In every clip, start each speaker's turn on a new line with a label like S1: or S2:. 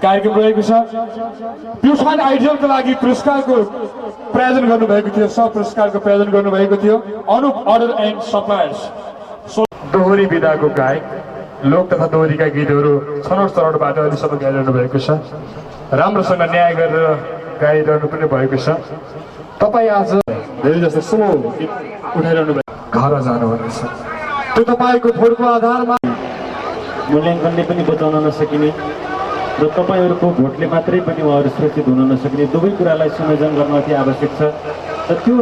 S1: कार्यक्रम रहेको छ। प्युठान आइडियलको लागि पुरस्कारको प्रायोजन गर्नुभएको थियो, सब पुरस्कारको प्रायोजन गर्नुभएको थियो अनुप अर्डर एन्ड सप्लायर्स। दोहोरी विधाको गायक, लोक तथा दोहोरीका गीतहरू छनौट चरणबाट अहिलेसम्म गाइरहनु भएको छ। राम्रोसँग न्याय गरेर गाइरहनु पनि भएको छ। तपाईँ आज धेरै जस्तो स्लो गीत उठाइरहनु भएको, घर जानुहुनेछ। त्यो तपाईँको भोटको आधारमा
S2: मूल्याङ्कनले पनि बचाउन नसकिने र तपाईँहरूको भोटले मात्रै पनि उहाँहरू सुरक्षित हुन नसकिने दुवै कुरालाई संयोजन गर्न अति आवश्यक छ। र त्यो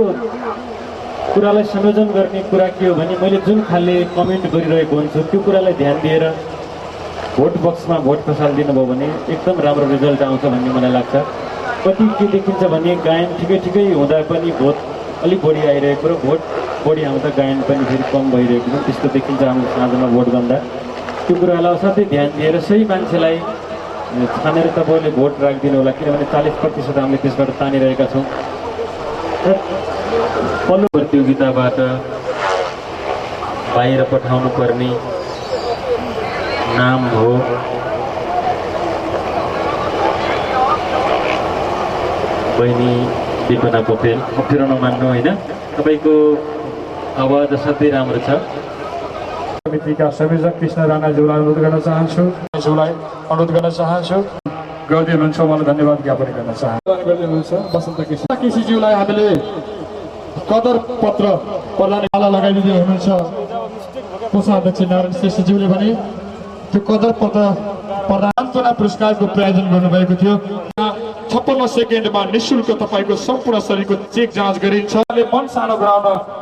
S2: कुरालाई संयोजन गर्ने कुरा के हो भने मैले जुन खाले कमेन्ट गरिरहेको हुन्छु त्यो कुरालाई ध्यान दिएर भोट बक्समा भोट खसालिदिनु भयो भने एकदम राम्रो रिजल्ट आउँछ भन्ने मलाई लाग्छ। कति के देखिन्छ भने गायन ठिकै हुँदा पनि भोट अलिक बढी आइरहेको र भोट बढी आउँदा गायन पनि फेरि कम भइरहेको पनि त्यस्तो देखिन्छ हाम्रो साँझमा भोट गर्दा। त्यो कुरालाई असाध्यै ध्यान दिएर सही मान्छेलाई छानेर तपाईँले भोट राखिदिनु होला, किनभने 40% हामीले त्यसबाट तानिरहेका छौँ। पल्लो प्रतियोगिताबाट बाहिर पठाउनु पर्ने नाम हो बहिनी दिपना पोखरेल। अप्ठ्यारो नमान्नु होइन, तपाईँको आवाज असाध्यै राम्रो छ।
S1: समितिका संयोजक कृष्ण राणाज्यूलाई अनुरोध गर्न चाहन्छु, गर्दै हुनुहुन्छ, मलाई धन्यवाद ज्ञापन गर्न चाहन्छु। गर्दै हुनुहुन्छ बसन्त केसीज्यूलाई हामीले कदर पत्र प्रदान लगाइदिँदै हुनुहुन्छ। कोषाध्यक्ष नारायण श्रेष्ठज्यूले भने त्यो कदर पत्र सान्त्वना पुरस्कारको प्रायोजन गर्नुभएको थियो। 56 सेकेन्डमा निःशुल्क तपाईँको सम्पूर्ण शरीरको चेक जाँच गरिन्छ। मन सानो गराउन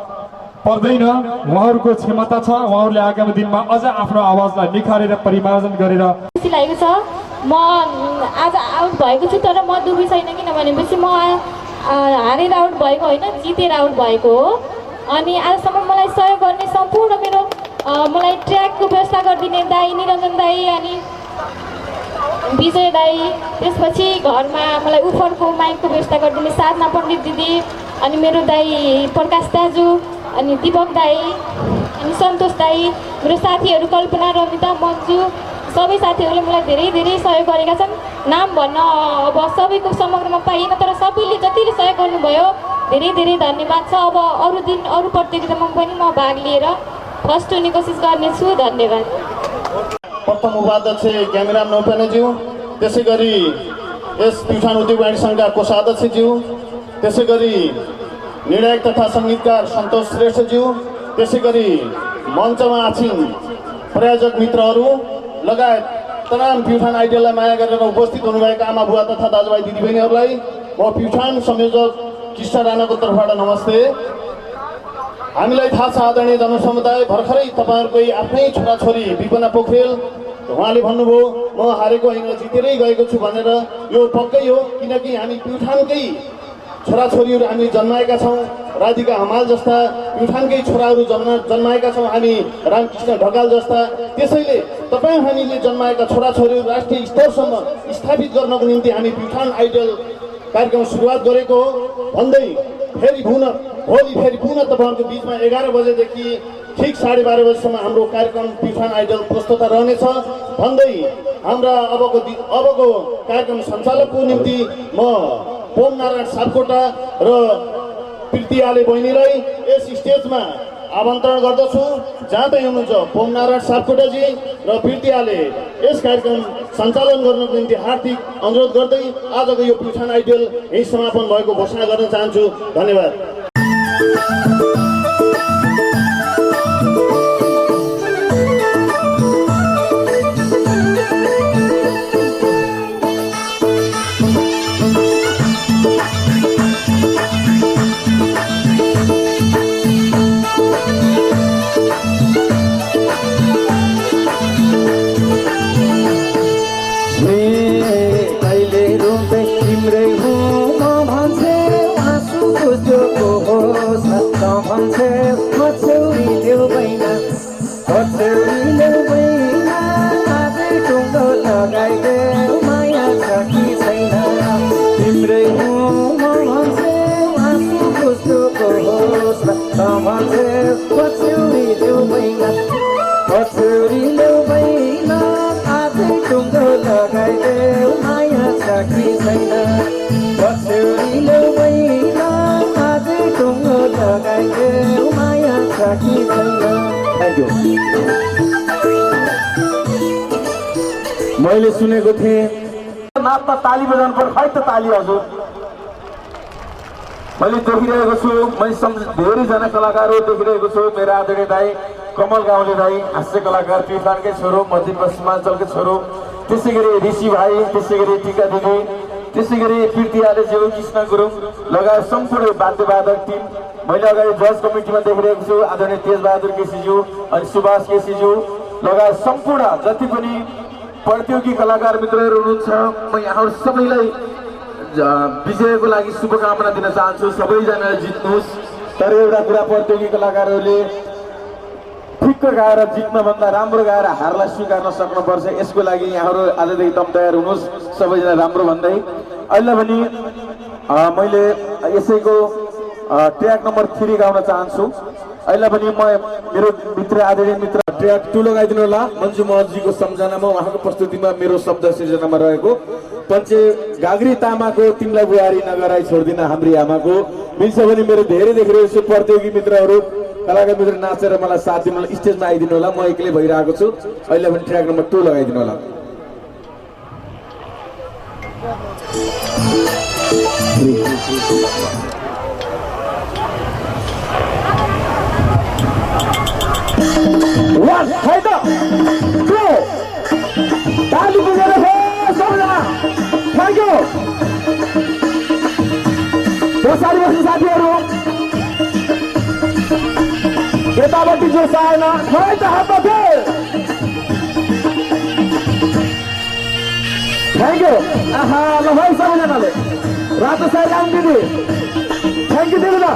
S1: पर्दैन, उहाँहरूको क्षमता छ। उहाँहरूले आगामी दिनमा अझ आफ्नो आवाजलाई निखारेर परिमार्जन गरेर
S3: खुसी लागेको छ। म आज आउट भएको छु, तर म दुःखी छैन, किनभनेपछि म हारेर आउट भएको होइन, जितेर आउट भएको हो। अनि आजसम्म मलाई सहयोग गर्ने सम्पूर्ण मेरो मलाई ट्र्याकको व्यवस्था गरिदिने दाई निरञ्जन दाई अनि विजय दाई, त्यसपछि घरमा मलाई उफरको माइकको व्यवस्था गरिदिने साधना पण्डित दिदी, अनि मेरो दाई प्रकाश दाजु, अनि दिपक दाई, अनि सन्तोष दाई, मेरो साथीहरू कल्पना, रमिता, मन्जु, सबै साथीहरूले मलाई धेरै सहयोग गरेका छन्। नाम भन्न अब सबैको समग्रमा पाइएन, तर सबैले जतिले सहयोग गर्नुभयो धेरै धन्यवाद छ। अब अरू दिन अरू प्रतियोगितामा पनि म भाग लिएर फर्स्ट हुने कोसिस गर्नेछु। धन्यवाद।
S4: प्रथम उपाध्यक्ष ज्ञामीराम नौपानेज्यू, त्यसै गरी यस प्युठान उद्योग वाणिज्य सङ्घका कोषाध्यक्षज्यू, त्यसै गरी निर्णायक तथा सङ्गीतकार सन्तोष श्रेष्ठज्यू, त्यसै गरी मञ्चमा आछिन प्रायोजक मित्रहरू लगायत तमाम प्युठान आइडियललाई माया गरेर उपस्थित हुनुभएका आमा बुवा तथा दाजुभाइ दिदीबहिनीहरूलाई म प्युठान संयोजक कृष्ण राणाको तर्फबाट नमस्ते। हामीलाई थाहा छ आदरणीय जनसमुदाय भर्खरै तपाईँहरूकै आफ्नै छोराछोरी विपना पोखरेल, उहाँले भन्नुभयो म हारेको होइन जितेरै गएको छु भनेर। यो पक्कै हो, किनकि हामी प्युठानकै छोराछोरीहरू हामी जन्माएका छौँ। राधिका हमाल जस्ता प्युठानकै छोराहरू जन्माएका छौँ हामी, रामकृष्ण ढकाल जस्ता। त्यसैले तपाईँ हामीले जन्माएका छोराछोरीहरू राष्ट्रिय स्तरसम्म स्थापित गर्नको निम्ति हामी प्युठान आइडल कार्यक्रम सुरुवात गरेको हो भन्दै भोलि फेरि पुनः तपाईँहरूको बिचमा 11 बजेदेखि ठिक 12:30 बजीसम्म हाम्रो कार्यक्रम प्युठान आइडल प्रस्तुत रहनेछ भन्दै हाम्रा अबको कार्यक्रम सञ्चालकको निम्ति म पोम नारायण सापकोटा र प्रीतियाले बहिनीलाई यस स्टेजमा आमन्त्रण गर्दछु। जाँदै हुनुहुन्छ पोम नारायण सापकोटाजी र प्रीतियाले यस कार्यक्रम सञ्चालन गर्नको निम्ति हार्दिक अनुरोध गर्दै आजको यो प्युठान आइडियल यही समापन भएको घोषणा गर्न चाहन्छु। धन्यवाद।
S5: तिम्रै हो म भन्छे आँसुको त्यो हो सत्य टुङ्गो लगाइदेऊ माया छ कि छैन पछ्यौरीले मैना आज टुङ्गो लगाइदेऊ माया छ कि छैन। Thank you.
S2: मैले सुनेको थिएँ नाच्दा ताली बजाउनु पर्छ, खै त ताली हजुर। मैले देखिरहेको छु, धेरैजना कलाकारहरू देखिरहेको छु। मेरो आदरणीय दाई कमल गाउँले दाई हास्य कलाकार, प्युठानकै छोरो, मध्यपश्चिमाञ्चलकै छोरो, त्यसै गरी ऋषि भाइ, त्यसै गरी टिका दिदी, त्यसै गरी कीर्ति आर्यज्यू, कृष्ण गुरुङ लगायत सम्पूर्ण वाद्यवादक टिम। मैले अगाडि जज कमिटीमा देखिरहेको छु आदरणीय तेजबहादुर केसीज्यू अनि सुभाष केसीज्यू लगायत सम्पूर्ण जति पनि प्रतियोगी कलाकार मित्रहरू हुनुहुन्छ, म यहाँहरू सबैलाई विजयको लागि शुभकामना दिन चाहन्छु। सबैजनाले जित्नुहोस्। तर एउटा कुरा, प्रतियोगी कलाकारहरूले ठिक्क गाएर जित्नभन्दा राम्रो गाएर हारलाई स्वीकार्न सक्नुपर्छ। यसको लागि यहाँहरू आजदेखि दम तयार हुनुहोस्, सबैजना राम्रो भन्दै। अहिले पनि मैले यसैको ट्र्याक नम्बर 3 गाउन चाहन्छु। अहिले पनि म मेरो मित्र आदरणीय मित्र ट्र्याक 2 लगाइदिनु होला। मन्जु महतजीको सम्झनामा उहाँको प्रस्तुतिमा मेरो शब्द सिर्जनामा रहेको पञ्चे गाग्री तामाको तिमीलाई बुहारी नगराई छोड्दिन हाम्री आमाको। मिल्छ भने मेरो धेरै देखिरहेको छु प्रतियोगी मित्रहरू, कलाकार मित्र नाचेर मलाई साथ दिनु होला, स्टेजमा आइदिनु होला। म एक्लै भइरहेको छु। अहिले पनि ट्र्याक नम्बर 2 लगाइदिनु होला। ताली बुझेर सबैजना थ्याङ्क यू। पछाडि बस्नु साथीहरू, यतापट्टि जोस आएन, खै त हात थ्याङ्क यू। आहा ल भाइ सबैजनाले रातो साइड आउनु दिदी, थ्याङ्क यू दिदी ल।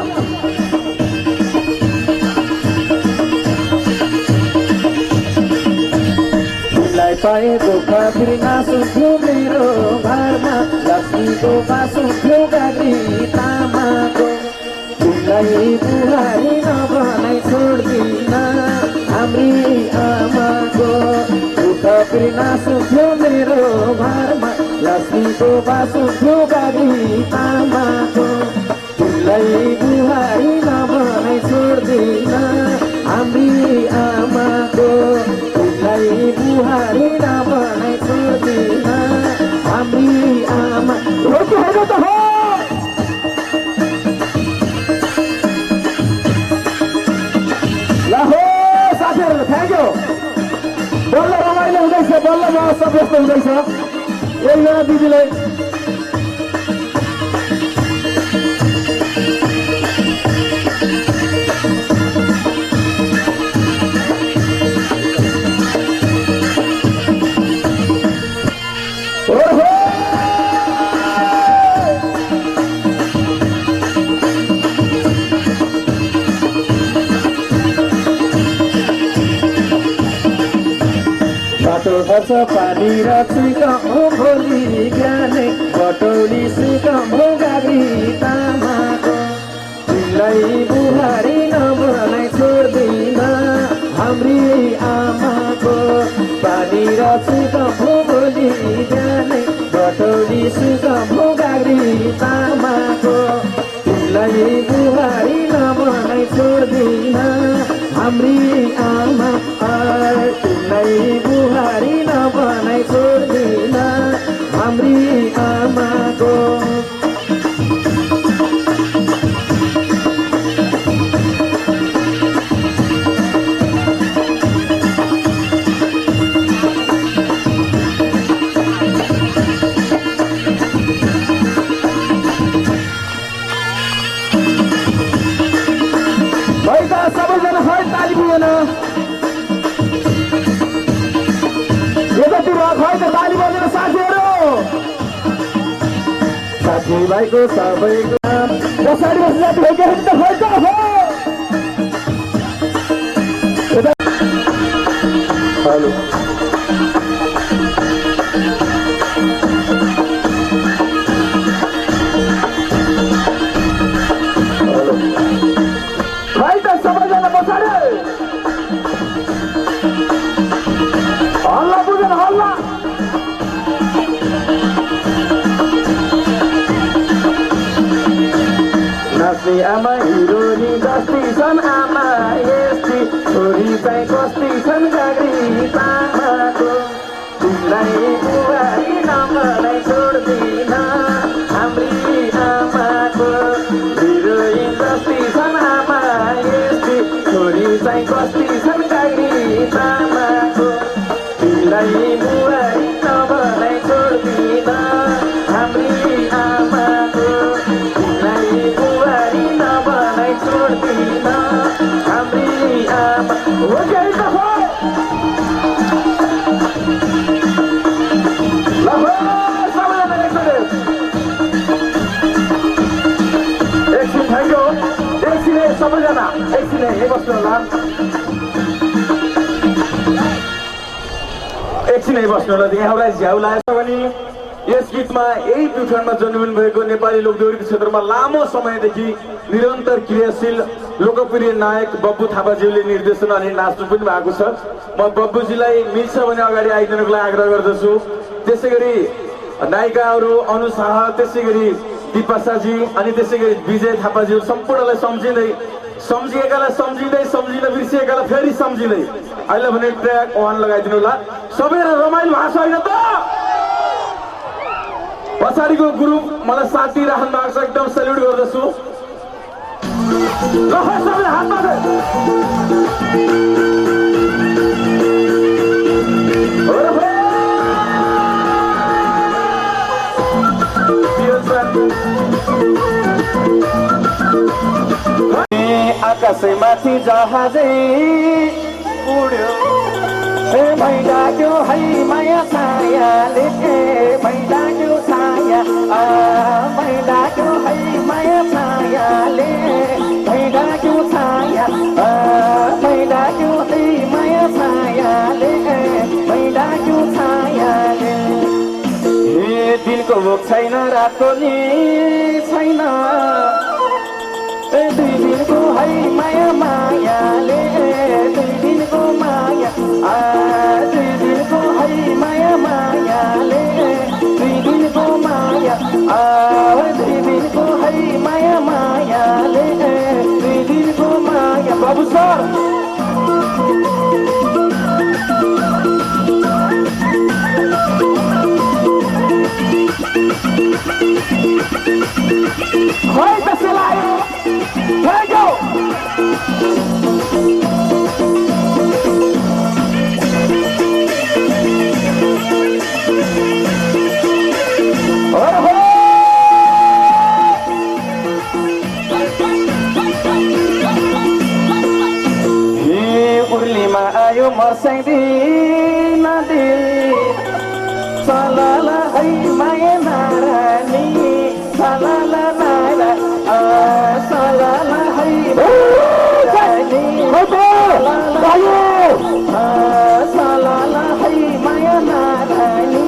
S2: पाएको खातिर नासुन्थ्यो मेरो घरमा, लक्ष्मीको बासुन्थ्यो गाग्री तामाको। तिमीलाई बुहारी नबनाई छोड्दिन हाम्री आमाको। खातिर नासुन्थ्यो मेरो घरमा, लक्ष्मीको बासुन्थ्यो गाग्री तामाको। तिमीलाई बुहारी नबनाई छोड्दिन हाम्री आमाको। बुहारी नबनाई छोड्दिन हाम्री आमा। त हो ल हो साथीहरू, थ्याङ्क यू। बल्ल रमाइलो हुँदैछ, बल्ल महोत्सव व्यस्त हुँदैछ। एकजना दिदीलाई खर्च पानी र चुइकमो भोलि बिहानै बटौली सुइकमो गाग्री तामाको। तिमीलाई बुहारी नबनाई छोड्दिन हाम्री आमाको। पानी र चुइकमो भोलि बिहानै बटौली सुइकमो गाग्री तामाको। तिमीलाई बुहारी नबनाई छोड्दिन हाम्री आमा। तिमीलाई बुहारी नबनाई छोड्दिन हाम्री आमाको। सबैजना खै ताली बुझेन, यतातिर खै त ताली बजेर साथीहरू। साथीभाइको सबैको पछाडि बस्नु साथीभाइको त खै त हो। हेलो खै त सबैजना पछाडि हल्ला बुझेन, हल्ला
S5: आमा हिरोनी जस्ती छन् आमा यस्ती छोरी चाहिँ कस्ती छन् गाडी पामाको तिमीलाई बुहारी नम्बरलाई छोड्दिन हाम्री आमाको हिरोइन जस्ती छन् आमा यस्ती छोरी चाहिँ कस्ती छन् गाडी पामाको तिमीलाई बुहारी नम्बरलाई छोड्दिन हाम्री आमाको तिमीलाई बुहारी नम्बरलाई छोड्दिन हाम्री आमा हो कि होइन हो एकछिन थ्याङ्क यू एकछिन सबैजना एकछिन हे बस्नु होला एकछिन है बस्नु होला यहाँलाई झ्याउ लागेछ भने यस गीतमा यही प्युठानमा जन्मिनु भएको नेपाली लोकदोहोरीको क्षेत्रमा लामो समयदेखि निरन्तर क्रियाशील लोकप्रिय नायक बब्बु थापाज्यूले निर्देशन अनि नाच्नु पनि भएको छ। म बब्बुजीलाई मिल्छ भने अगाडि आइदिनुको लागि आग्रह गर्दछु। त्यसै गरी नायिकाहरू अनु शाह, त्यसै गरी दिपासाजी अनि त्यसै गरी विजय थापाज्यू सम्पूर्णलाई सम्झिएकालाई सम्झिँदा बिर्सिएकालाई फेरि सम्झिँदै अहिले भने ट्र्याक 1 लगाइदिनु होला। सबैजना रमाइलो भएको छ होइन त? पछाडिको ग्रुप मलाई साथ दिइराख्नु भएको छ, एकदम सेल्युट गर्दछु। ल सबैले हातमा आकाशमाथि जहाजै उड्यो भइडाक्यो है माया छायाले भइडाक्यो छाया भइडाक्यो है माया छायाले भइडाक्यो छाया भइडाक्यो है माया छायाले भइडाक्यो छायाले हे दिनको भोक छैन रातको नि छैन दुई दिनको है माया मायाले दुई दिनको माया दुई दिनको है माया मायाले दुई दिनको माया दुई दिनको है माया मायाले दुई दिनको माया। बाबु सर है त्यसो लाग्यो। Let go! उर्लीमा आयो मर्स्याइदिन दिल सलाला है माया नारानी सलाला नारा सलाला है नारानी सलाला है माया नारानी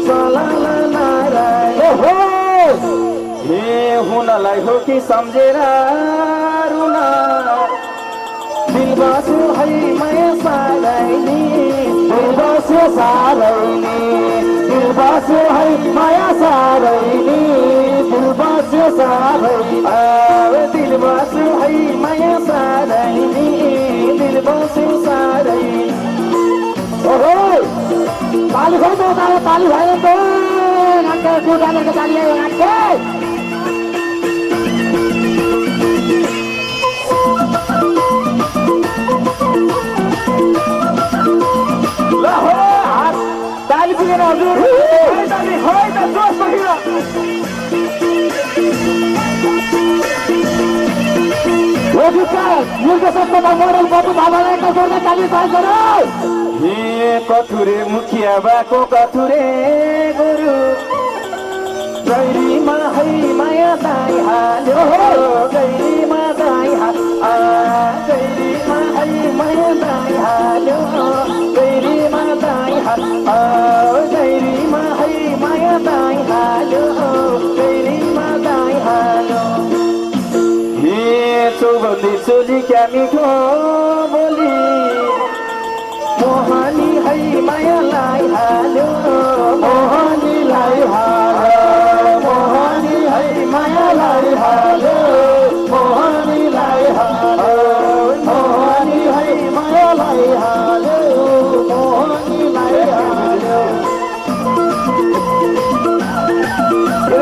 S5: सलाला नारानी हे हुनलाई हो कि सम्झेर रुना दिल बस्यो है माया सारैनी दिल बस्यो सारैनी दिल बस्यो है माया सारैनी दिल बस्यो सारैनी दिल बस्यो है माया सारैनी दिल बस्यो सारैनी। ओहो ताली भाइ तो ताली भाइ तो नाके गुडाले के ताली आयो नाके ताली पुगेर हजुर है त जोस बगिर मोडल बब्बु थापालाई एक जोरदार ताली पास गरौ। हे कथुरे मुखिया बाको कथुरे गुरु गैरीमा है माया दाइ हाल्यो गैरीमा दाइ गैरीमा है माया दाइ हाल्यो गैरीमा दाइ गैरीमा है माया दाइ हाल्यो गैरीमा दाइ हाल्यो। हे चौबन्दी चोली क्या मिठो बोली मोहनी है मायालाई हाल्यो मोहनीलाई हाल्यो मोहनी है मायालाई हाल्यो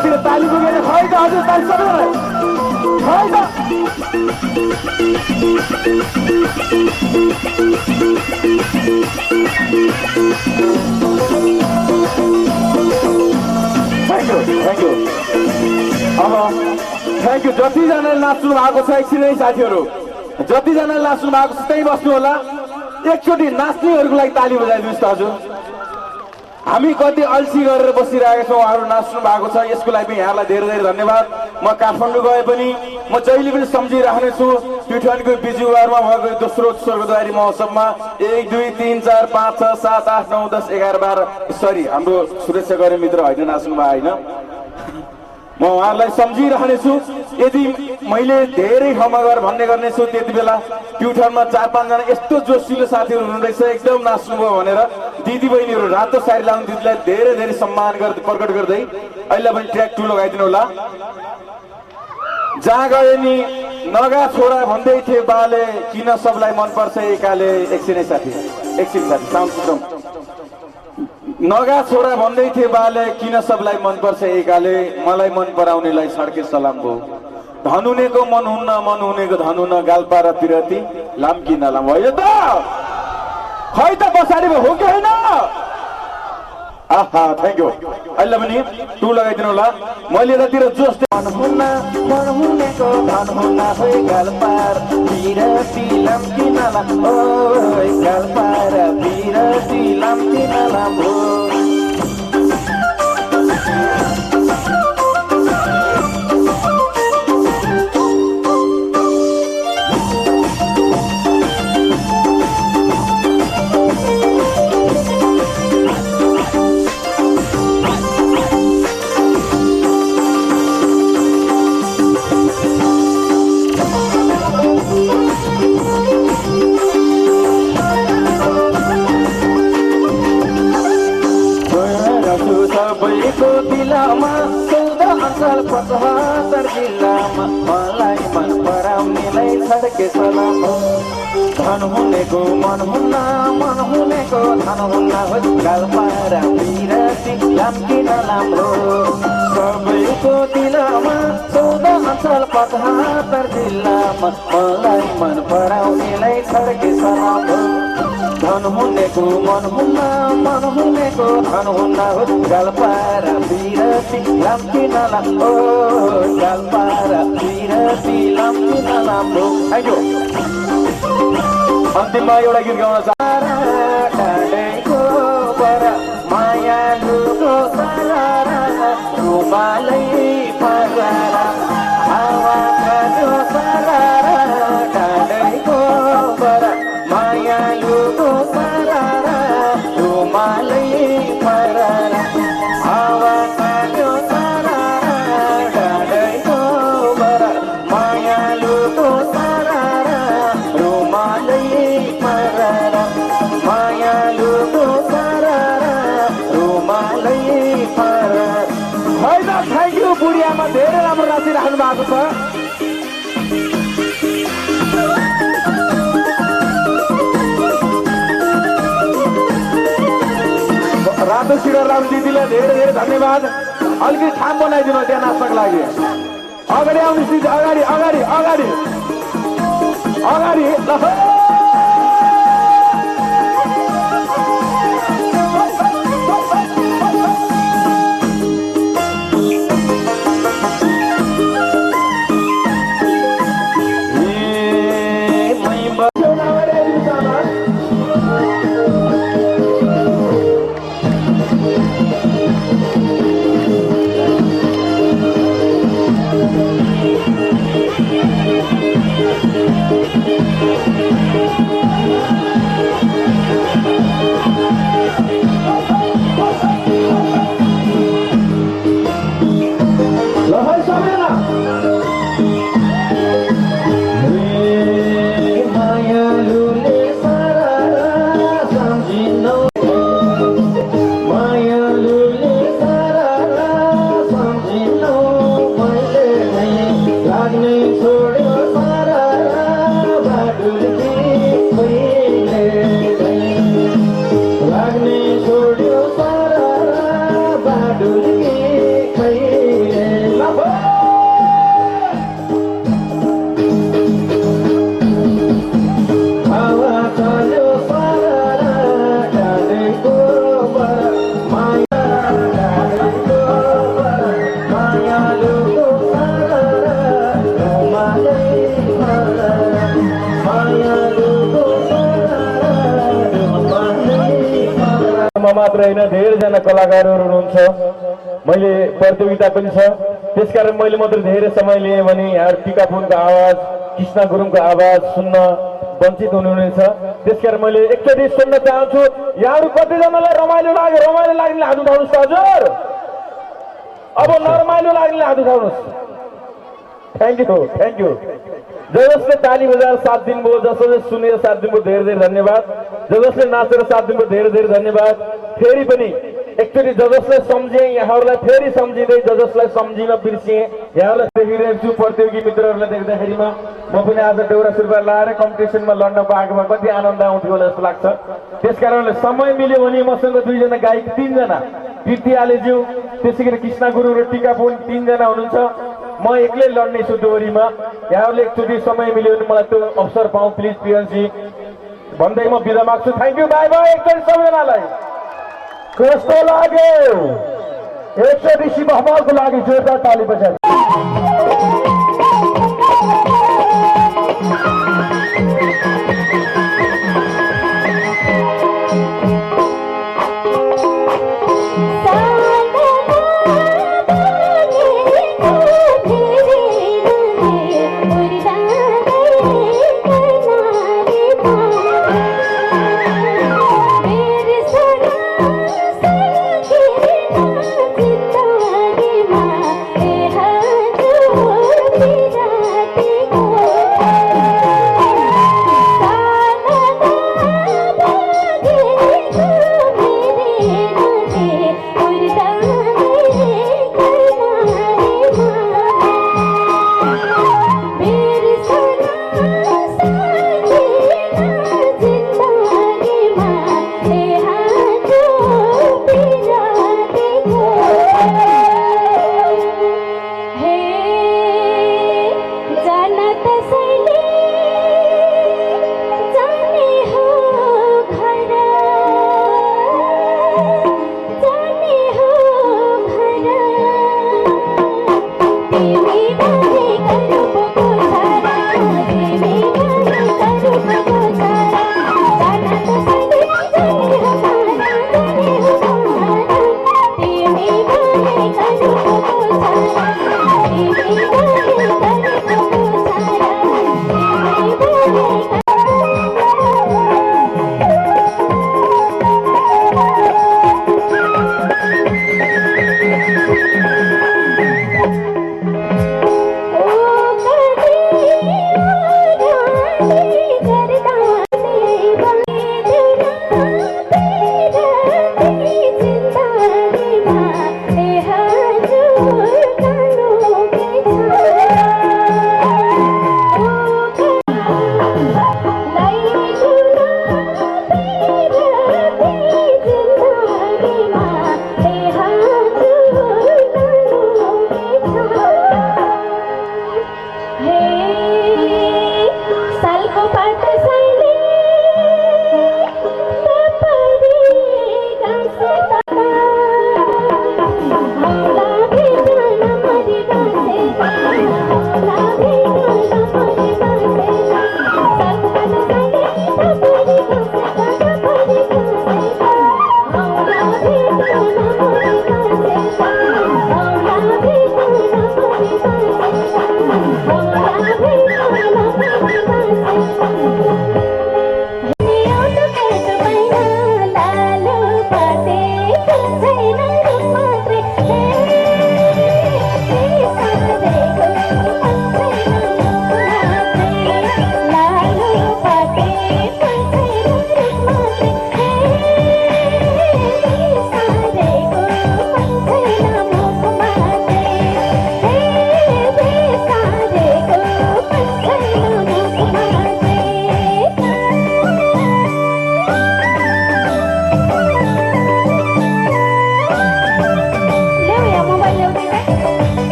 S5: जोरतिर ताली पुगेर खै त हजुर ताली सबैलाई खै त थ्याङ्क यू अब थ्याङ्क यू जतिजनाले नाच्नु भएको छ एकछिनै साथीहरू जतिजनाले नाच्नु भएको छ त्यही बस्नु होला एकचोटि नाच्नेहरूको लागि ताली बजाइदिनुहोस् त हजुर हामी कति अल्छी गरेर बसिरहेका छौँ उहाँहरू नाच्नु भएको छ यसको लागि पनि यहाँलाई धेरै धेरै धन्यवाद म काठमाडौँ गए पनि म जहिले पनि सम्झिरहनेछु प्युठानको बिजुवारमा भएको दोस्रो स्वर्गद्वारी महोत्सवमा 1 2 3 4 5 6 7 8 9 10 11 12 सरी हाम्रो सुरेशकर्मी मित्र होइन नाच्नु भयो होइन म उहाँहरूलाई सम्झिरहनेछु यदि मैले धेरै ठाउँमा गएर भन्ने गर्नेछु त्यति बेला प्युठानमा 4-5 जना यस्तो जोसिलो साथीहरू हुनुहुँदैछ एकदम नाच्नुभयो भनेर दिदी बहिनीहरू रातो साडी लाउने दिदीलाई धेरै धेरै सम्मान प्रकट गर्दै अहिले पनि ट्र्याक 2 लगाइदिनु होला जहाँ गए नि नगा छोरा भन्दै थिए बाले किन सबलाई मनपर्छ एकाले एकछिनै साथी साउन्ड सिस्टम नगा छोरा भन्दै थिए बाले किन सबलाई मनपर्छ एकाले मलाई मन पराउनेलाई छड्के सलाम भो धनुनेको मन हुनेको धनु न गाल्पा र पिरती लाम्की नलाम भयो त खै त पछाडि हो कि होइन आहा थ्याङ्क यू अहिले पनि 2 लगाइदिनु होला मैले यतातिर जोस हुनेको धन हुना होइ गाल्पार पिरती लाम्की नलाम ओ गाल्पा र पिरती लाम्की नलाम हो दिलामा 14 अञ्चल 75 जिल्लामा मलाई मन पराउनेलाई छड्के सलाम हो धन हुनेको मन हुनेको धन हुन्न हो गाल्पा र पिरती लाम्की नलाम हो सबैको दिलामा 14 अञ्चल 75 जिल्लामा मलाई मन पराउनेलाई छड्के सलाम हो धन हुनेको मन हुनेको धन हुन्न हो गाल्पा र पिरती लाम्की नलाम हो गाल्पा र पिरती लाम्की नलाम हो थ्याङ्क यू अन्तिममा एउटा गीत गाउन चाहन्छु मायालुको सारा रुमालै परारा हावा खायो सारा डाँडैको बरा मायालुको सारा रुमालै परारा हावा खायो सारा डाँडैको बरा मायालुको सारा रुमालै परारा मायालुको सारा रुमालै परारा होइन थ्याङ्क यू बुढियामा धेरै राम्रो नाचिराख्नु भएको छ रातो सिडर राम दिदीलाई धेरै धेरै धन्यवाद अलिकति ठाम बनाइदिनु त्यहाँ नाच्नको लागि अगाडि आउनु दिदी अगाडि अगाडि अगाडि अगाडि
S2: मात्र होइन धेरैजना कलाकारहरू हुनुहुन्छ मैले प्रतियोगिता पनि छ त्यसकारण मैले मात्र धेरै समय लिएँ भने यहाँ टिकापुनको आवाज कृष्ण गुरुङको आवाज सुन्न वञ्चित हुनुहुनेछ त्यसकारण मैले एकचोटि सुन्न चाहन्छु यहाँहरू कतिजनालाई रमाइलो लाग्ने हात उठाउनुहोस् त हजुर अब नरमाइलो लाग्ने हात उठाउनुहोस् थ्याङ्क यू जसले ताली बजाएर साथ दिनुभयो जसले सुनेर साथ दिनुभयो धेरै धेरै धन्यवाद जसले नाचेर साथ दिनुभयो धेरै धेरै धन्यवाद फेरि पनि एकचोटि जसलाई सम्झेँ यहाँहरूलाई फेरि सम्झिँदै जसलाई सम्झिन बिर्सिएँ यहाँहरूलाई देखिरहेको छु प्रतियोगी मित्रहरूलाई देख्दाखेरिमा म पनि आज दौरा सुरुवात लाएर कम्पिटिसनमा लड्न पाएकोमा कति आनन्द आउँथ्यो होला जस्तो लाग्छ त्यसकारणले समय मिल्यो भने मसँग दुईजना गायक तीनजना कृति आलेज्यू त्यसै गरी कृष्ण गुरु र टिकापुन तीनजना हुनुहुन्छ म एक्लै लड्नेछु डोरीमा यहाँहरूले एकचोटि समय मिल्यो भने मलाई त्यो अवसर पाऊँ प्लिज प्रियन्सी भन्दै म बिदा माग्छु थ्याङ्क यू बाई बाई एकचोटि सबैजनालाई कस्तो लाग्यो एकचोटि शिव हमालको लागि जोरदार ताली बजाऊ
S3: Hey,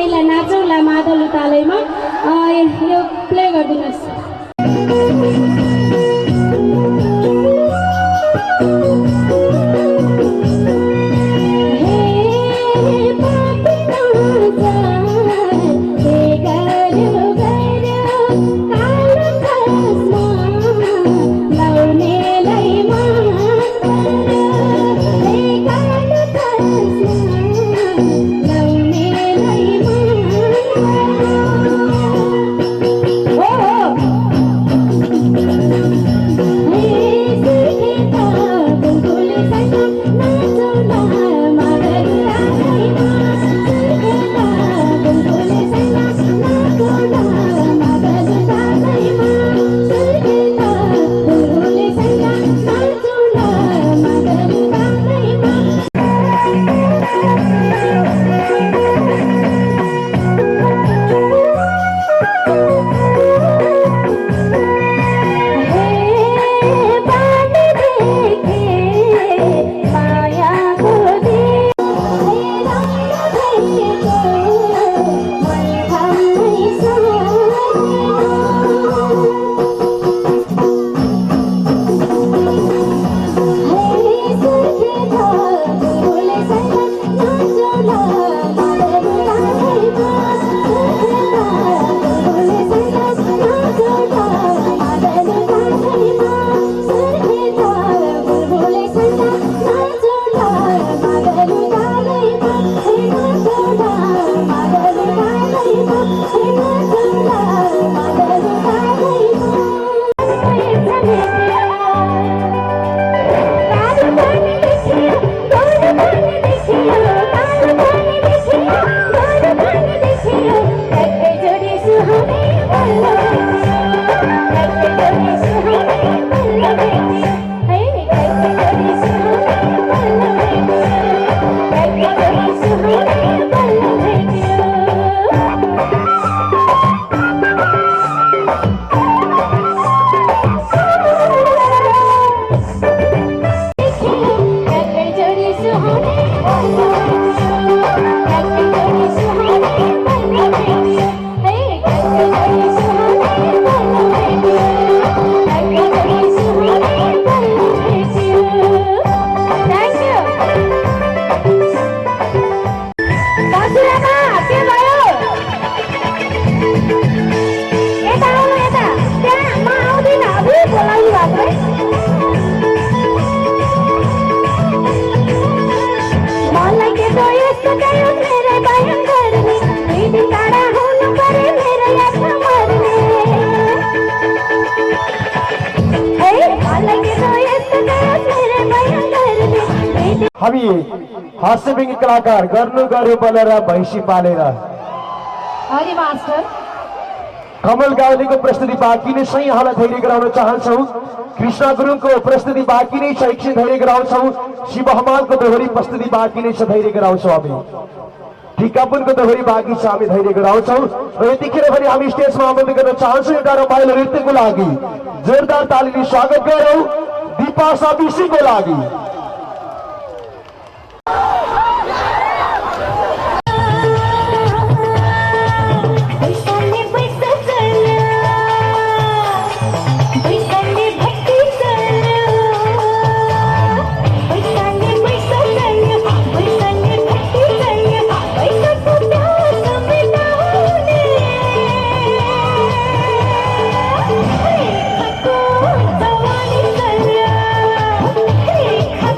S6: रमाइला नाचौँला मादल तालैमा यो प्ले गरिदिनुहोस्।
S5: हामी हास्यव्यङ्ग्य कलाकार गर्नु गर्यो बोलेर भैँसी पालेर
S6: हरि मास्टर
S5: कमल गाउँलेको प्रस्तुति बाँकी नै छ, यहाँलाई धैर्य गराउन चाहन्छौँ। कृष्ण गुरुङको प्रस्तुति बाँकी नै छ, एकछिन धैर्य गराउँछौँ। शिव हमालको दोहोरी प्रस्तुति बाँकी नै छ, धैर्य गराउँछौँ हामी। टिकापुनको दोहोरी बाँकी छ, हामी धैर्य गराउँछौँ। र यतिखेर पनि हामी स्टेजमा आमन्त्रण गर्न चाहन्छौँ एउटा रमाइलो नृत्यको लागि। जोरदार तालीले स्वागत गरौँ दिपा साबिसीको लागि।
S6: Hey,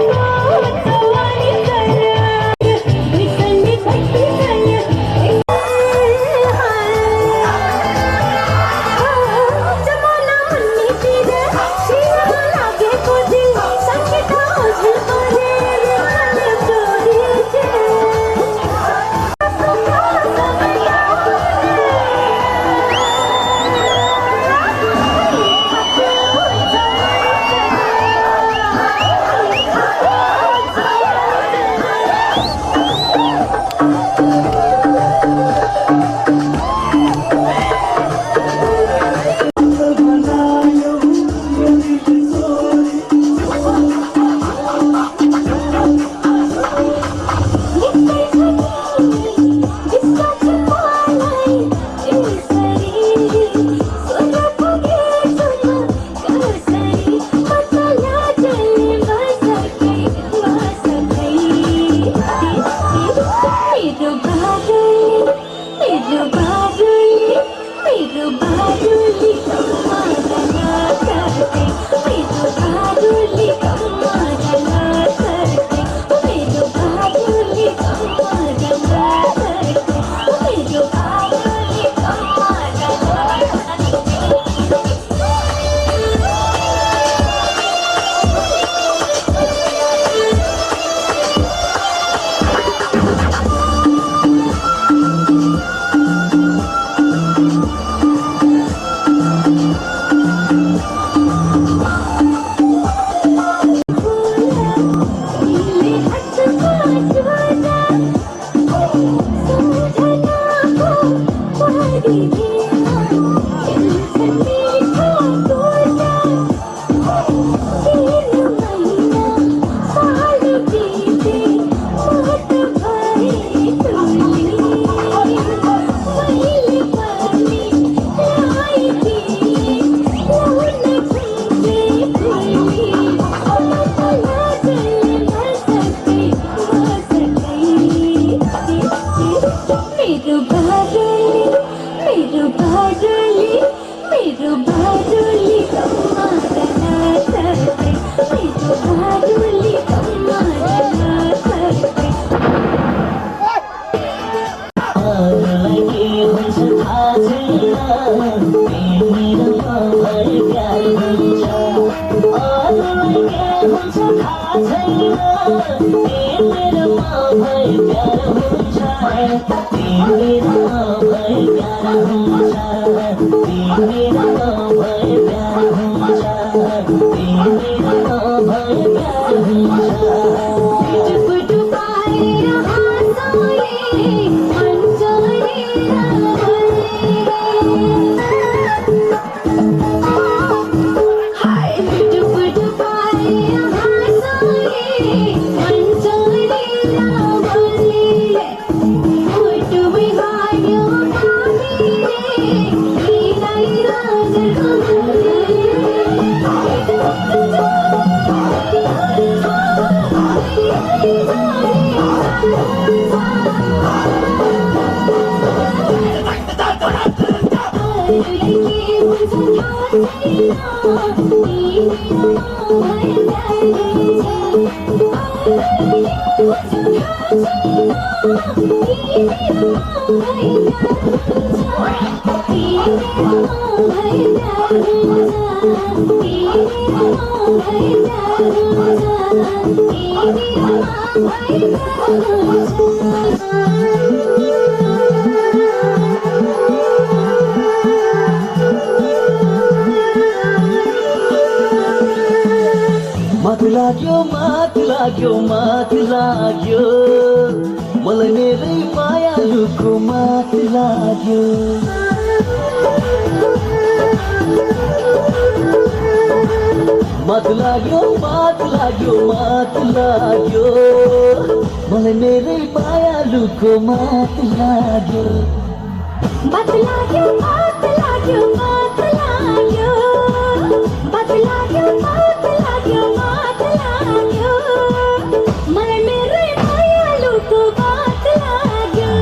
S7: हुन्छ अरूलाई के हुन्छ थाहा छैन तिमीहरूमा भए प्यार हुन्छ तिमीहरूमा भए प्यार हुन्छ तिमीहरूमा भए प्यार हुन्छ तिमीहरूमा भए प्यार हुन्छ
S8: पुटु पाएर हाँसौँले मन जोडेर हाय पुटु पुटु पाएर हाँसौँले मन जोडेर बोल्ने पुटुमै हाल्यो पानीले हृदय राजको
S7: माथि लाग्यो मलाई मेरै मायालुको माथि लाग्यो माथि लाग्यो मलाई मेरै मायालुको माथि लाग्यो
S8: बात लाग्यो बात लाग्यो बात लाग्यो बात लाग्यो बात लाग्यो बात लाग्यो मलाई मेरै मायालुको बात लाग्यो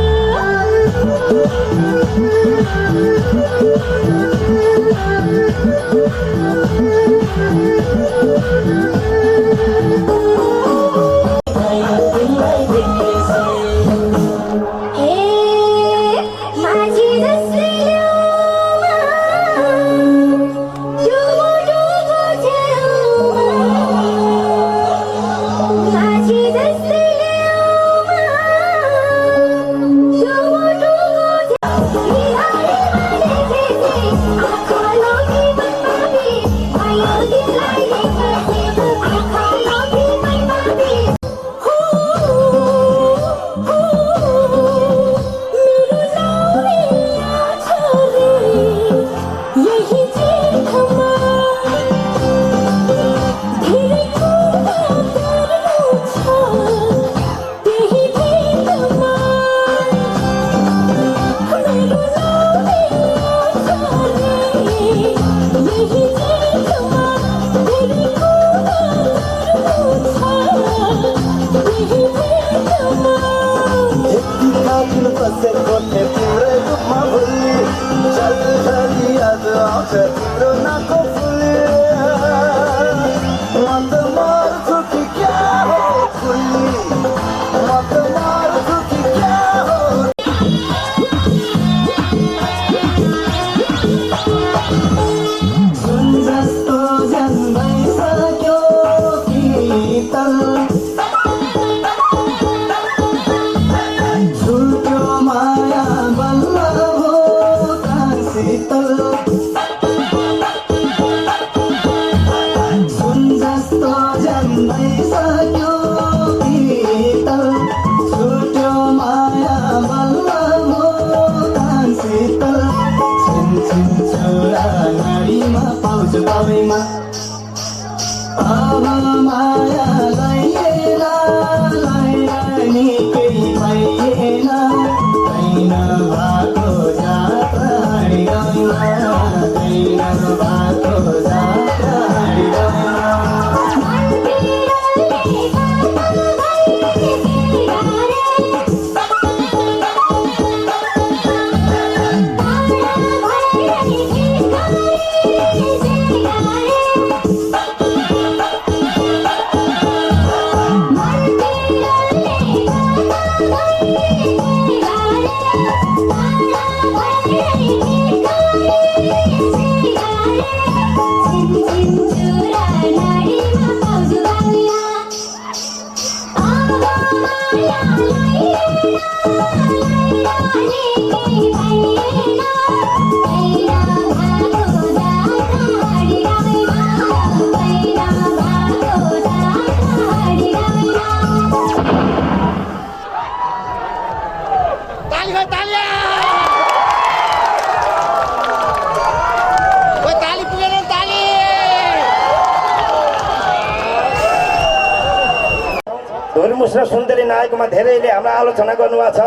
S5: हुर्मुस र सुन्दरी नायकमा धेरैले हाम्रो आलोचना गर्नुभएको छ।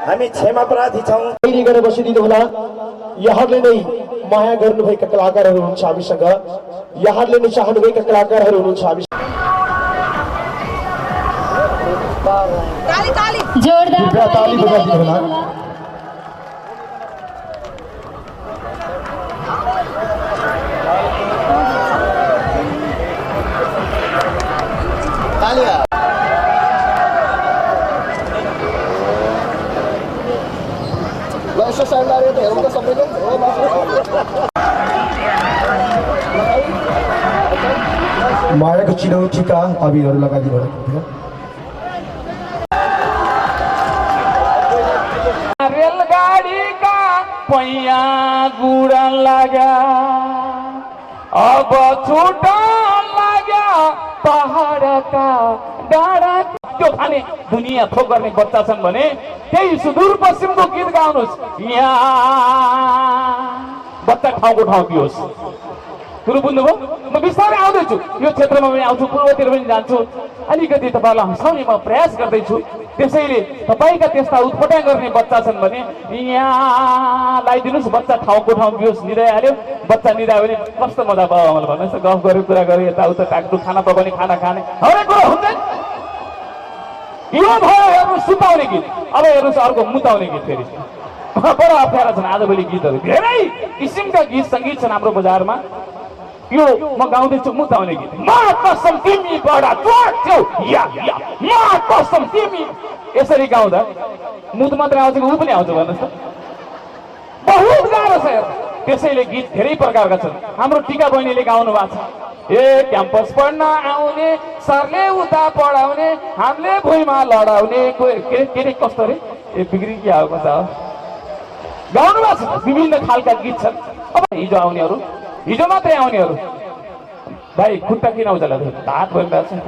S5: हामी क्षमा प्रार्थी छौँ।
S9: तयारी गरेर बसिदिनु होला। यहाँले नै माया गर्नुभएका कलाकारहरू हुनुहुन्छ हामीसँग, यहाँले नै चाहनुभएका कलाकारहरू हुनुहुन्छ हामी।
S6: जोरदार
S9: कृपया ताली बजाइदिनु होला। मायाको चिनौटीका अभिहरू लगाइदिनु होला।
S1: रेलगाडीका पैया गुडा लाग्या, अब छुटा लाग्या पहाडका डाँडा। त्यो खाने दुनियाँ थोक गर्ने बच्चा छन् भने त्यही सुदूर पश्चिमको गीत गाउनुहोस्। यहाँ बच्चा ठाउँको ठाउँ दियोस्। कुरो बुझ्नुभयो? म बिस्तारै आउँदैछु, यो क्षेत्रमा पनि आउँछु, पूर्वतिर पनि जान्छु। अलिकति तपाईँलाई हँसाउने म प्रयास गर्दैछु। त्यसैले तपाईँका त्यस्ता उत्पटाङ गर्ने बच्चा छन् भने यहाँ लगाइदिनुहोस्। बच्चा ठाउँको ठाउँ दियोस्। निदाइहाल्यो, बच्चा निदायो भने कस्तो मजा भयो आमाले भन्नुहोस्। गफ गऱ्यो, कुरा गऱ्यो, यताउता टाक्टु, खाना पकाउने, खाना खाने, हरेक कुरो हुँदैन। यो भयो हेर्नुहोस् सुताउने गीत। अब हेर्नुहोस् अर्को मुताउने गीत। फेरि बडो अप्ठ्यारा छन् आजभोलि गीतहरू। धेरै किसिमका गीत सङ्गीत छन् हाम्रो बजारमा। यो म गाउँदैछु मुताउने गीत। म कसम तिमी बडा चोट छौ, या म कसम तिमी। यसरी गाउँदा मुत मात्रै आउँछ कि ऊ पनि आउँछ भन्नुहोस् त? बहुत गाह्रो छ। त्यसैले गीत धेरै प्रकारका छन्। हाम्रो टिका बहिनीले गाउनु भएको छ। ए क्याम्पस पढ्न आउने सरले उता पढाउने, हामीले भुइँमा लडाउने। के रे कस्तो रे? ए बिग्री के आएको छ? गाउनु भएको छ। विभिन्न खालका गीत छन्। अब हिजो आउनेहरू, हिजो मात्रै आउनेहरू भाइ खुट्टा किन उचाल्दा हात भइरहेको छ।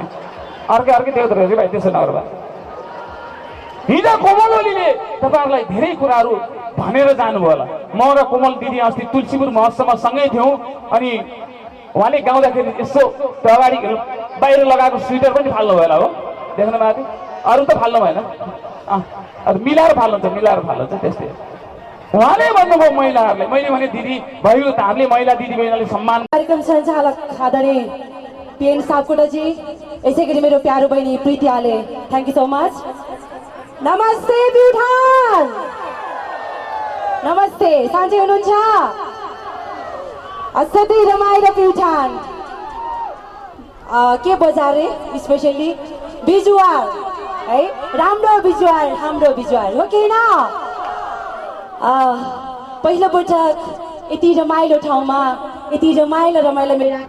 S1: अर्कै अर्कै देउत रहेछ भाइ, त्यसो नगर्दा। हिजो कोमल ओलीले तपाईँहरूलाई धेरै कुराहरू भनेर जानुभयो होला। म र कोमल दिदी अस्ति तुलसीपुर महोत्सवमा सँगै थियौँ। अनि उहाँले गाउँदाखेरि यसो त्यो अगाडि बाहिर लगाएको स्वेटर पनि फाल्नु भयो होला हो, देख्नु भएको थियो। अरू त फाल्नु भएन, मिलाएर फाल्नुहुन्छ, मिलाएर फाल्नुहुन्छ। त्यस्तै उहाँले भन्नुभयो महिलाहरूलाई। मैले भने दिदी भयो त हामीले महिला दिदी बहिनीले सम्मान।
S10: कार्यक्रम सञ्चालक आदरणीय पिएन सापकोटाजी, यसै गरी मेरो प्यारो बहिनी प्रीति आले, थ्याङ्क यू सो मच। नमस्ते प्युठान, नमस्ते। सन्चै हुनुहुन्छ? असाध्यै रमाइलो प्युठान। के बजार रे? स्पेसली बिजुवार है, राम्रो बिजुवार, हाम्रो बिजुवार हो कि न? पहिलो पटक यति रमाइलो ठाउँमा, यति रमाइलो मेला।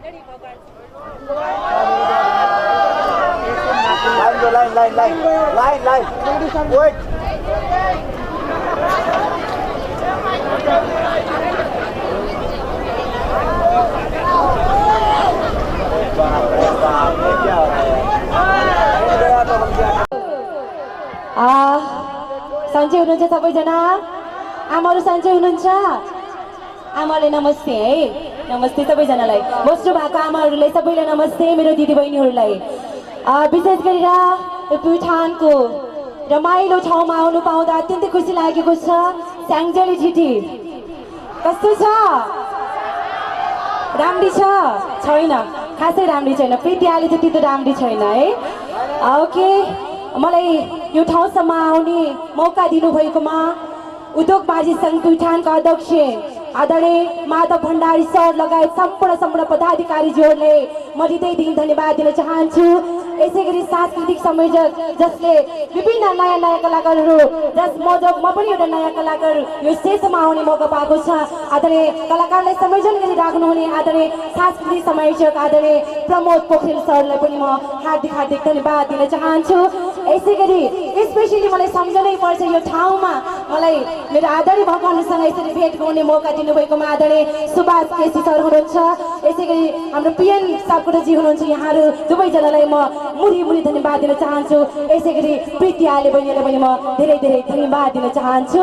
S10: सन्चै हुनुहुन्छ सबैजना? आमाहरू सन्चै हुनुहुन्छ? आमाले नमस्ते है, नमस्ते सबैजनालाई। बस्नु भएको आमाहरूलाई सबैलाई नमस्ते। मेरो दिदीबहिनीहरूलाई विशेष गरेर प्युठानको रमाइलो ठाउँमा आउनु पाउँदा अत्यन्तै खुसी लागेको छ। स्याङ्जेली ठिटी कस्तो छ? राम्री छ? छैन, खासै राम्री छैन। प्रीति आले जति त राम्री छैन है। ओके, मलाई यो ठाउँसम्म आउने मौका दिनुभएकोमा उद्योग माझी सङ्घ प्युठानका अध्यक्ष आदरणीय माधव भण्डारी सर लगायत सम्पूर्ण पदाधिकारीज्यूहरूले म हृदयदेखि धन्यवाद दिन चाहन्छु। यसै गरी सांस्कृतिक संयोजक जसले विभिन्न नयाँ नयाँ कलाकारहरू, म पनि एउटा नयाँ कलाकार यो स्टेजमा आउने मौका पाएको छ। आदरणीय कलाकारलाई संयोजन गरी राख्नुहुने आदरणीय सांस्कृतिक संयोजक आदरणीय प्रमोद पोखरेल सरलाई पनि म हार्दिक धन्यवाद दिन चाहन्छु। यसै गरी स्पेसली मलाई सम्झनै पर्छ यो ठाउँमा मलाई मेरो आदरणीय भगवानसँग यसरी भेट गर्ने मौका दिनुभएकोमा आदरणीय सुभाष केसी सर हुनुहुन्छ। यसै गरी हाम्रो पिएन सापकोटाजी हुनुहुन्छ। यहाँहरू दुवैजनालाई म मुरी धन्यवाद दिन चाहन्छु। यसै गरी प्रीति आले बहिनीलाई पनि म धेरै धन्यवाद दिन चाहन्छु।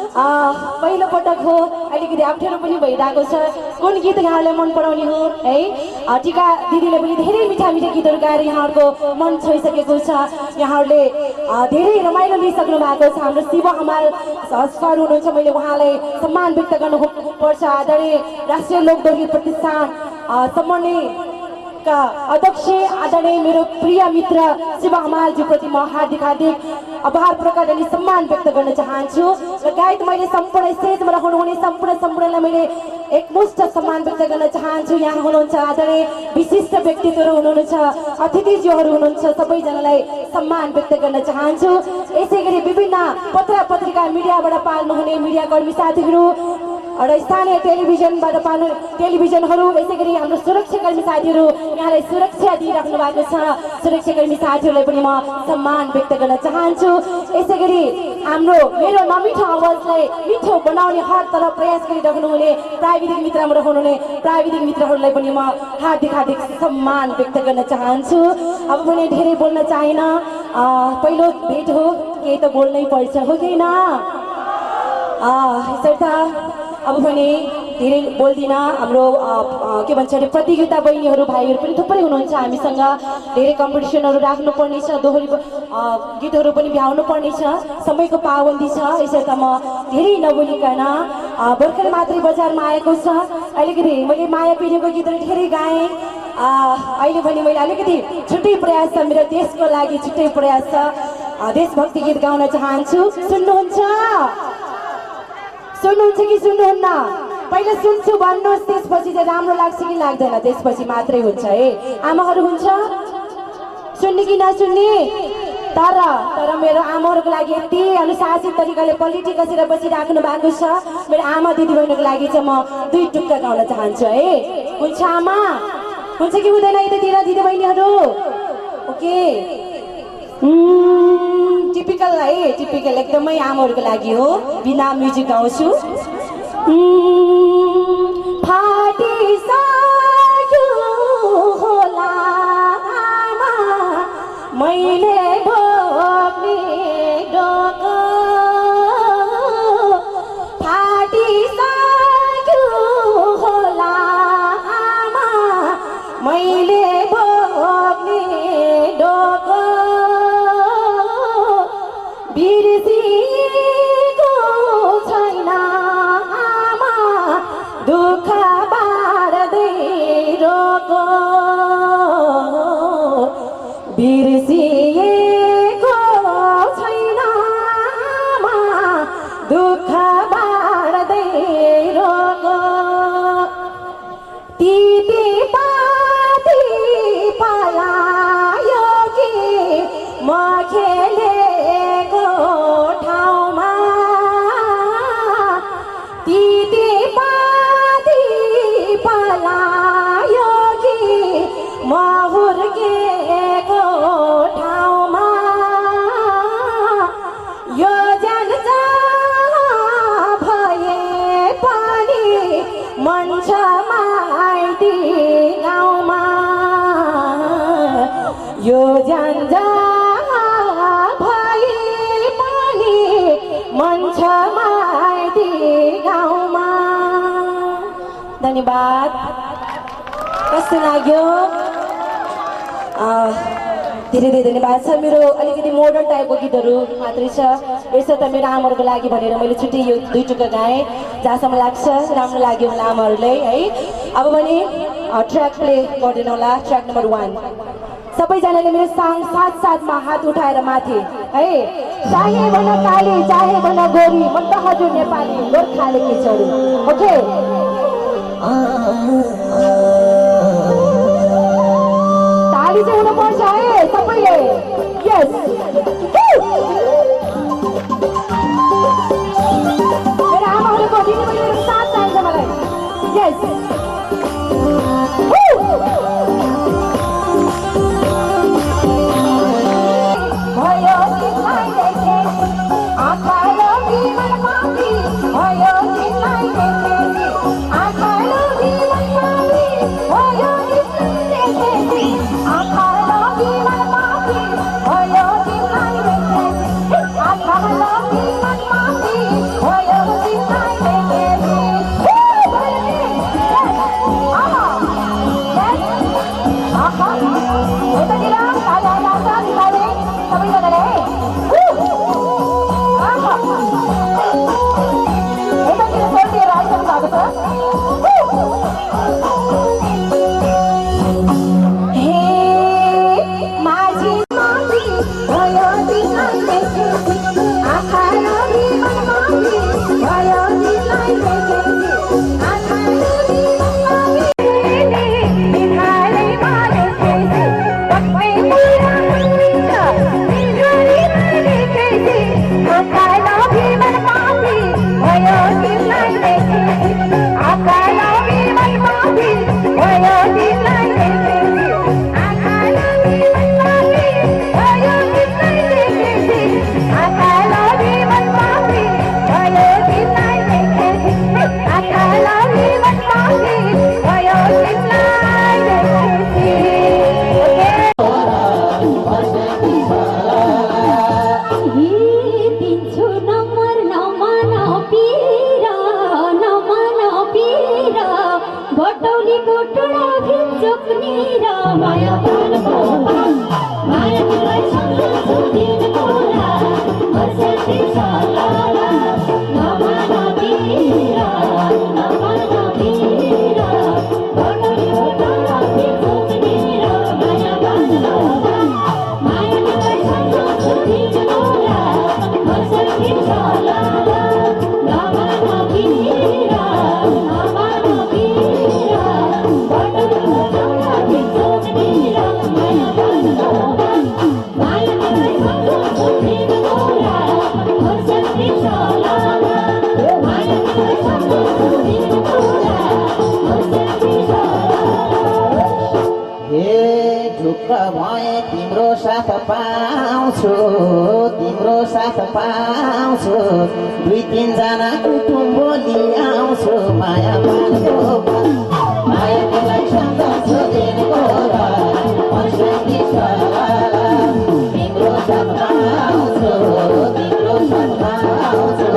S10: पहिलोपटक हो, अलिकति अप्ठ्यारो पनि भइरहेको छ कुन गीत यहाँहरूलाई मन पराउने हो है। टिका दिदीले पनि धेरै मिठा मिठा गीतहरू गाएर यहाँहरूको मन छोइसकेको छ। यहाँहरूले धेरै रमाइलो लिइसक्नु भएको छ। हाम्रो शिव हमाल सर हुनुहुन्छ, मैले उहाँलाई सम्मान व्यक्त गर्नुपर्छ। आदरणीय राष्ट्रिय लोकदोही प्रतिष्ठान समन्वयका अध्यक्ष आदरणीय मेरो प्रिय मित्र शिव हमालज्यूप्रति म हार्दिक आभार प्रकट अनि सम्मान व्यक्त गर्न चाहन्छु। लगायत मैले सम्पूर्ण स्टेजमा रहनुहुने सम्पूर्णलाई मैले एकमुष्ट सम्मान व्यक्त गर्न चाहन्छु। यहाँ हुनुहुन्छ आदरणीय विशिष्ट व्यक्तित्वहरू हुनुहुन्छ, अतिथिज्यूहरू हुनुहुन्छ, सबैजनालाई सम्मान व्यक्त गर्न चाहन्छु। यसै गरी विभिन्न पत्र पत्रिका मिडियाबाट पाल्नुहुने मिडियाकर्मी साथीहरू र स्थानीय टेलिभिजनहरू, यसै गरी हाम्रो सुरक्षाकर्मी साथीहरू यहाँलाई सुरक्षा दिइराख्नु भएको छ। सुरक्षाकर्मी साथीहरूलाई पनि म सम्मान व्यक्त गर्न चाहन्छु। यसै गरी मेरो नमिठो आवाजलाई मिठो बनाउने हर तरह प्रयास गरिराख्नुहुने प्राविधिक मित्रमा रहनुहुने प्राविधिक मित्रहरूलाई पनि म हार्दिक सम्मान व्यक्त गर्न चाहन्छु। अब पनि धेरै बोल्न चाहिन, पहिलो भेट हो, केही त बोल्नै पर्छ हो कि न। यसर्थ अब पनि धेरै बोल्दिनँ। हाम्रो के भन्छ अरे प्रतियोगिता बहिनीहरू भाइहरू पनि थुप्रै हुनुहुन्छ हामीसँग। धेरै कम्पिटिसनहरू राख्नुपर्नेछ, दोहोरी गीतहरू पनि भ्याउनु पर्नेछ, समयको पाबन्दी छ। यसर्थ म धेरै नबोलिकन भर्खर मात्रै बजारमा आएको छ। अलिकति मैले माया पिँढीको गीतहरू धेरै गाएँ। अहिले पनि मैले अलिकति छुट्टै प्रयास छ, मेरो देशको लागि छुट्टै प्रयास छ। देशभक्ति गीत गाउन चाहन्छु। सुन्नुहुन्छ कि सुन्नुहुन्न? पहिला सुन्छु भन्नुहोस्, त्यसपछि चाहिँ राम्रो लाग्छ कि लाग्दैन, त्यसपछि मात्रै हुन्छ है। आमाहरू हुन्छ सुन्ने कि नसुन्ने? तर मेरो आमाहरूको लागि यति अनुशासित तरिकाले पलिटी कसेर बसिराख्नु भएको छ। मेरो आमा दिदीबहिनीको लागि चाहिँ म 2 टुक्का गाउन चाहन्छु है। हुन्छ आमा? हुन्छ कि हुँदैन यतातिर दिदीबहिनीहरू? ओके, टिपिकल है, टिपिकल एकदमै आमाहरूको लागि हो। बिना म्युजिक गाउँछु। फाटिसक्यो होला आमा मैले भोग्ने डोक, फाटिसक्यो होला आमा मैले भोग्ने डोक, बिर्सिएको छैन आमा दुःख बाँड्दै रोक, बिर्सिएको छैन आमा दुःख बाँड्दै रोक, तितेपाती पलायो कि म खेलेको ठाउँमा, तितेपाती पलायो कि म हुर्केको ठाउँमा, यो जान जहाँ भए पनि मन छ माइती गाउँमा, यो जान जहाँ भए पनि मन छ माइती गाउँमा। धन्यवाद। कस्तो लाग्यो? धेरै धन्यवाद छ। मेरो अलिकति मोडर्न टाइपको गीतहरू मात्रै छ। यसो त मेरो आमाहरूको लागि भनेर मैले छुट्टै यो 2 टुक्का गाएँ। जहाँसम्म लाग्छ राम्रो लाग्यो होला आमाहरूलाई है। अब भने ट्र्याक प्ले गरिदिनु होला, ट्र्याक नम्बर 1। सबैजनाले मेरो साथमा हात उठाएर माथि है। चाहे भन काली, चाहे भन गोरी, म त हजुर नेपाली गोर्खाले के छोडी। ओके, ताली चाहिँ हुनुपर्छ है सबैले। यस, मेरो आमाहरूको दिदीबहिनीहरूको साथ चाहिन्छ मलाई। यस, भयो तिमीलाई देखे आँखालो बिमन माथि, भयो तिमीलाई देखे आँखालो बिमन माथि। यतातिर ताली आइरहेको छ निकाले सबैजनाले यतातिर सोल्टिएर आइसक्नु भएको छ
S5: तिम्रो साथ पाउँछु दुई तीन जना कुटुम्ब लिआउँछु माया माया तिमीलाई सम्झन्छु दिनको तिम्रो साथ पाउँछु तिम्रो साथ पाउँछु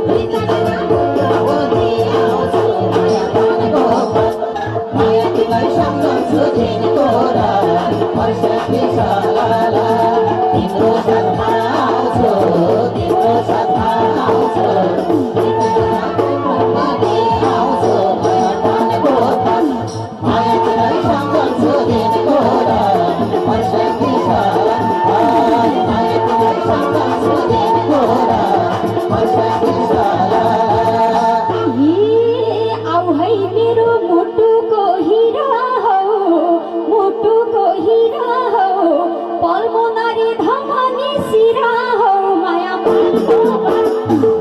S5: दुई तीन जना कुटुम्ब लिआउँछु माया तिमीलाई सम्झन्छु दिनको तिम्रो साथ पाउँछु तिम्रो साथ पाउँछु माया तिमीलाई सम्झन्छु दिनको माया तिमीलाई सम्झन्छु दिनको
S6: आऊ है मेरो मुटुको हिरा हो मुटुको हिरा हो पल्मोनरी धमनी सिरा हो माया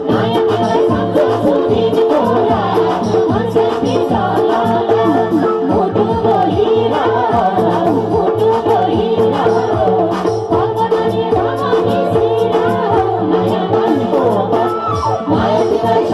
S6: माया तिमीलाई सम्झन्छु दिनको मुटुको हिरा मुटुको हिरा पल्मोनरी धमनी सिरा हो माया
S5: तिमीलाई